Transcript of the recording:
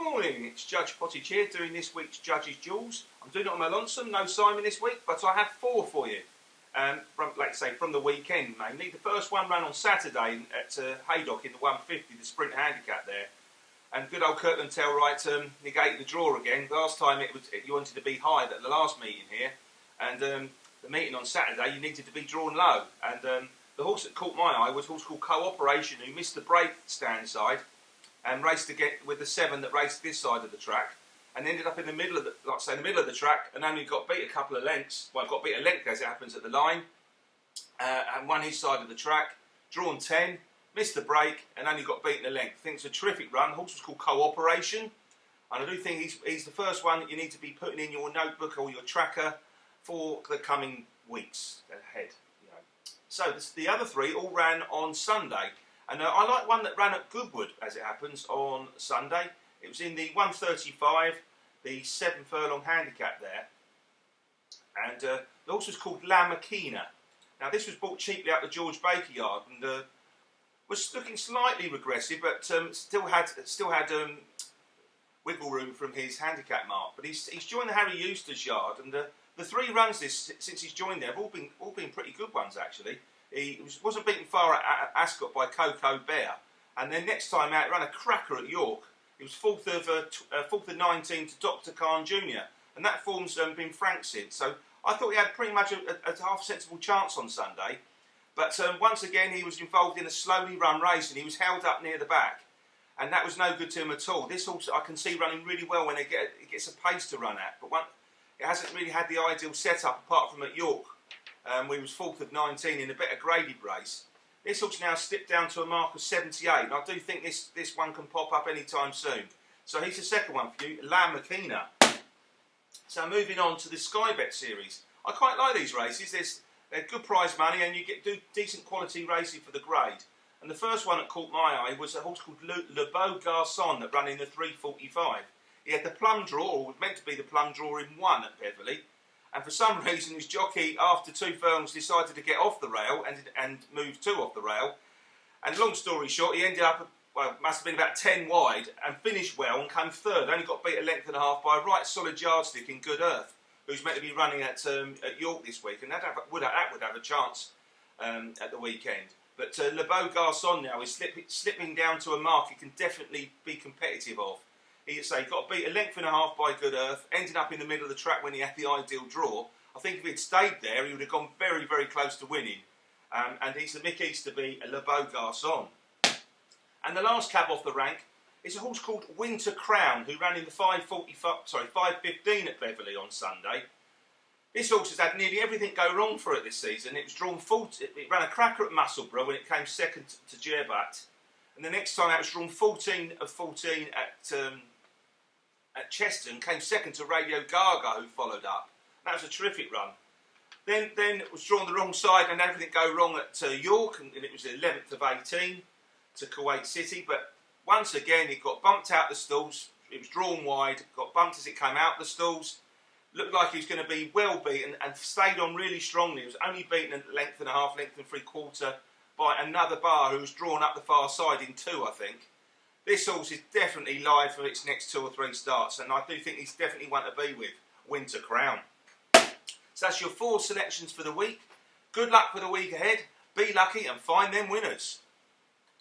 morning, it's Judge Pottage here doing this week's Judge's Duels. I'm doing it on my lonesome, no Simon this week, but I have 4 for you. From the weekend mainly. The first one ran on Saturday at Haydock in the 150, the sprint handicap there. And good old Kirkland Tellwright negated the draw again. Last time you wanted to be high at the last meeting here. And the meeting on Saturday, you needed to be drawn low. And the horse that caught my eye was a horse called Cooperation, who missed the break stand side and raced again with the 7 that raced this side of the track. And ended up in the middle of the track, and only got beat a couple of lengths. Well, got beat a length as it happens at the line, and won his side of the track. Drawn 10, missed the break, and only got beaten a length. I think it's a terrific run. The horse was called Cooperation, and I do think he's the first one that you need to be putting in your notebook or your tracker for the coming weeks ahead. You know. So the other 3 all ran on Sunday, and I like one that ran at Goodwood as it happens on Sunday. It was in the 135, the 7 furlong handicap there. And the horse was called Makina. Now this was bought cheaply out the George Baker yard and was looking slightly regressive, but still had wiggle room from his handicap mark. But he's joined the Harry Eustace yard, and the 3 runs since he's joined there have all been pretty good ones actually. He wasn't beaten far at Ascot by Coco Bear, and then next time out ran a cracker at York. He was 4th of 19 to Dr. Khan Jr. And that form's been franked since. So I thought he had pretty much a half sensible chance on Sunday. But once again, he was involved in a slowly run race and he was held up near the back. And that was no good to him at all. This horse I can see running really well when it gets a pace to run at. But it hasn't really had the ideal setup apart from at York, where he was 4th of 19 in a better graded race. This horse now slipped down to a mark of 78, and I do think this one can pop up anytime soon. So he's the second one for you, Makina. So moving on to the Sky Bet series. I quite like these races. They're good prize money, and you get decent quality racing for the grade. And the first one that caught my eye was a horse called Beau Garson that ran in the 345. He had the plum draw, or was meant to be the plum draw in 1 at Beverley. And for some reason, his jockey, after 2 furlongs, decided to get off the rail and move 2 off the rail. And long story short, he ended up, well, must have been about 10 wide and finished well and came 3rd. Only got beat a length and a half by a right solid yardstick in Good Earth, who's meant to be running at York this week. And that would have a chance at the weekend. But Beau Garson now is slipping down to a mark he can definitely be competitive of. He got beat a length and a half by Good Earth, ended up in the middle of the track when he had the ideal draw. I think if he'd stayed there, he would have gone very, very close to winning. And he's the Mick Easterby, Beau Garson. And the last cab off the rank is a horse called Winter Crown, who ran in the 5:15 at Beverley on Sunday. This horse has had nearly everything go wrong for it this season. It was drawn it ran a cracker at Musselburgh when it came 2nd to Gerbat. And the next time out was drawn 14 of 14 at Chester and came 2nd to Radio Gaga, who followed up. That was a terrific run. Then it was drawn the wrong side and everything go wrong at York, and it was the 11th of 18 to Kuwait City. But once again, it got bumped out the stalls. It was drawn wide, got bumped as it came out the stalls. Looked like he was going to be well beaten and stayed on really strongly. He was only beaten a length and a half, length and 3/4 by another bar who was drawn up the far side in 2, I think. This horse is definitely live for its next 2 or 3 starts, and I do think he's definitely one to be with, Winter Crown. So that's your 4 selections for the week. Good luck for the week ahead. Be lucky and find them winners.